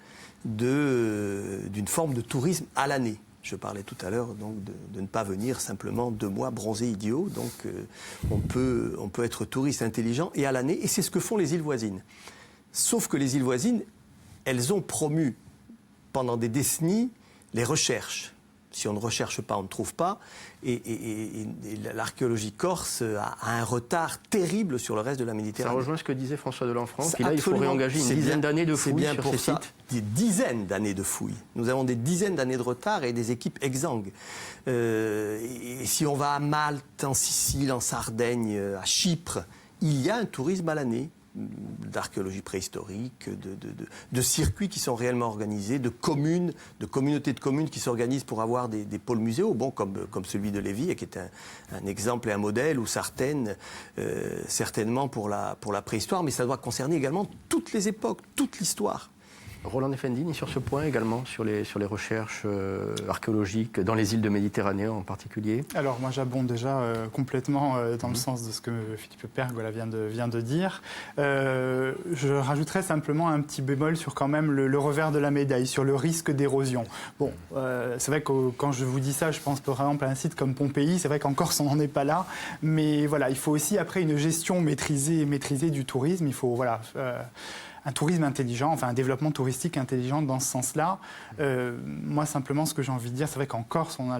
d'une forme de tourisme à l'année. Je parlais tout à l'heure donc de ne pas venir simplement 2 mois bronzés idiots. Donc on peut être touriste intelligent et à l'année, et c'est ce que font les îles voisines. Sauf que les îles voisines, elles ont promu pendant des décennies les recherches. Si on ne recherche pas, on ne trouve pas. Et l'archéologie corse a un retard terrible sur le reste de la Méditerranée. Ça rejoint ce que disait François de Lanfranchi. Là, il faut réengager une dizaine d'années de fouilles sur ces sites. Des dizaines d'années de fouilles. Nous avons des dizaines d'années de retard et des équipes exsangues. Et si on va à Malte, en Sicile, en Sardaigne, à Chypre, il y a un tourisme à l'année d'archéologie préhistorique, de circuits qui sont réellement organisés, de communautés de communes qui s'organisent pour avoir des pôles muséaux, comme celui de Lévis, et qui est un exemple et un modèle, ou Sartène, certainement pour la préhistoire, mais ça doit concerner également toutes les époques, toute l'histoire. Roland Effendini, sur ce point également, sur les recherches archéologiques dans les îles de Méditerranée en particulier. Alors moi j'abonde déjà complètement dans le sens de ce que Philippe Pergola vient de dire. Je rajouterais simplement un petit bémol sur quand même le revers de la médaille, sur le risque d'érosion. Bon, c'est vrai que quand je vous dis ça, je pense par exemple à un site comme Pompéi, c'est vrai qu'en Corse on n'en est pas là, mais voilà, il faut aussi après une gestion maîtrisée du tourisme, il faut voilà... un tourisme intelligent, enfin un développement touristique intelligent dans ce sens-là. Moi, simplement, ce que j'ai envie de dire, c'est vrai qu'en Corse, on a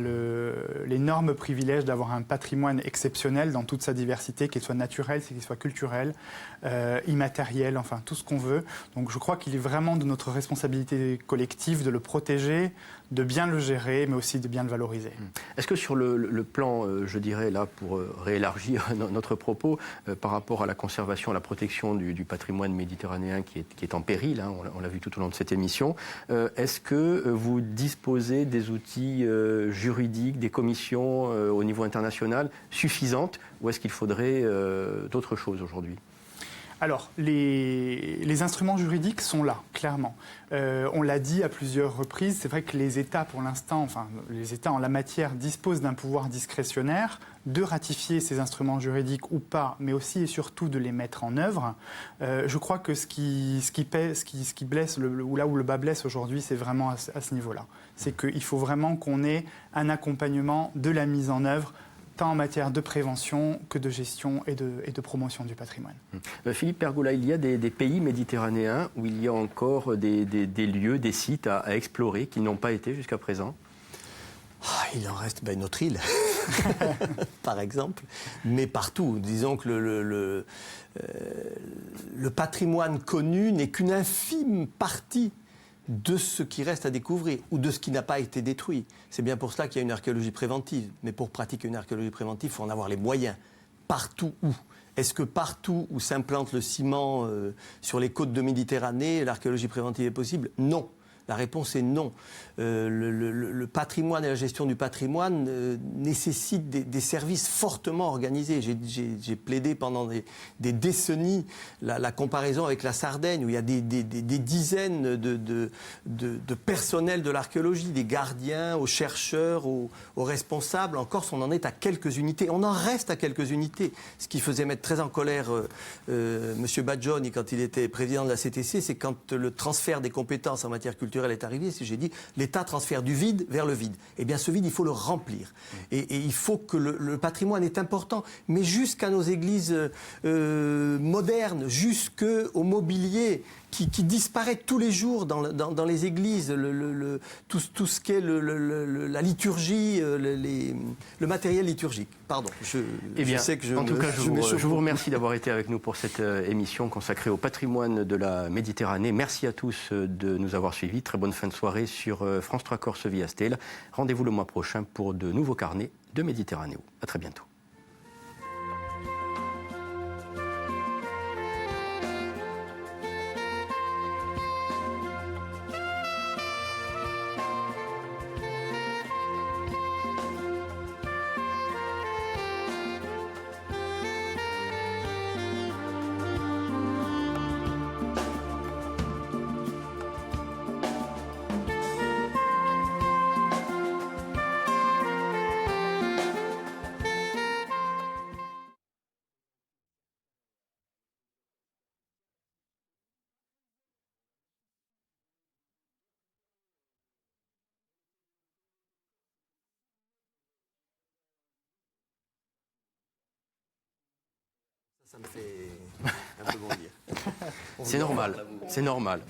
l'énorme privilège d'avoir un patrimoine exceptionnel dans toute sa diversité, qu'il soit naturel, qu'il soit culturel, immatériel, enfin tout ce qu'on veut. Donc je crois qu'il est vraiment de notre responsabilité collective de le protéger, de bien le gérer, mais aussi de bien le valoriser. Est-ce que sur le plan, je dirais là, pour réélargir notre propos, par rapport à la conservation, à la protection du patrimoine méditerranéen qui est en péril, hein, on l'a vu tout au long de cette émission, est-ce que vous disposez des outils juridiques, des commissions au niveau international suffisantes, ou est-ce qu'il faudrait d'autres choses aujourd'hui ? Alors, les instruments juridiques sont là, clairement. On l'a dit à plusieurs reprises, c'est vrai que les États, pour l'instant, enfin, les États en la matière disposent d'un pouvoir discrétionnaire de ratifier ces instruments juridiques ou pas, mais aussi et surtout de les mettre en œuvre. Je crois que ce qui blesse, ou là où le bas blesse aujourd'hui, c'est vraiment à ce niveau-là. C'est qu'il faut vraiment qu'on ait un accompagnement de la mise en œuvre, tant en matière de prévention que de gestion et de promotion du patrimoine. Philippe Pergola, il y a des pays méditerranéens où il y a encore des lieux, des sites à explorer qui n'ont pas été jusqu'à présent ? Il en reste notre île, par exemple, mais partout. Disons que le patrimoine connu n'est qu'une infime partie de ce qui reste à découvrir ou de ce qui n'a pas été détruit. C'est bien pour cela qu'il y a une archéologie préventive. Mais pour pratiquer une archéologie préventive, il faut en avoir les moyens. Partout où ? Est-ce que partout où s'implante le ciment sur les côtes de Méditerranée, l'archéologie préventive est possible ? Non. La réponse est non. Le patrimoine et la gestion du patrimoine nécessitent des services fortement organisés. J'ai plaidé pendant des décennies la comparaison avec la Sardaigne, où il y a des dizaines de personnels de l'archéologie, des gardiens, aux chercheurs, aux responsables. En Corse, on en est à quelques unités. On en reste à quelques unités. Ce qui faisait mettre très en colère M. Baggioni quand il était président de la CTC, c'est quand le transfert des compétences en matière culturelle est arrivé, j'ai dit l'État transfère du vide vers le vide. Eh bien, ce vide, il faut le remplir. Et il faut que le patrimoine est important, mais jusqu'à nos églises modernes, jusqu'au mobilier qui disparaît tous les jours dans les églises, tout ce qu'est la liturgie, le matériel liturgique. Pardon, je sais que en tout cas, je vous remercie d'avoir été avec nous pour cette émission consacrée au patrimoine de la Méditerranée. Merci à tous de nous avoir suivis. Très bonne fin de soirée sur France 3 Corse Via Stella. Rendez-vous le mois prochain pour de nouveaux carnets de Méditerranée. À très bientôt. Ça me fait un peu bondir. C'est normal, c'est normal.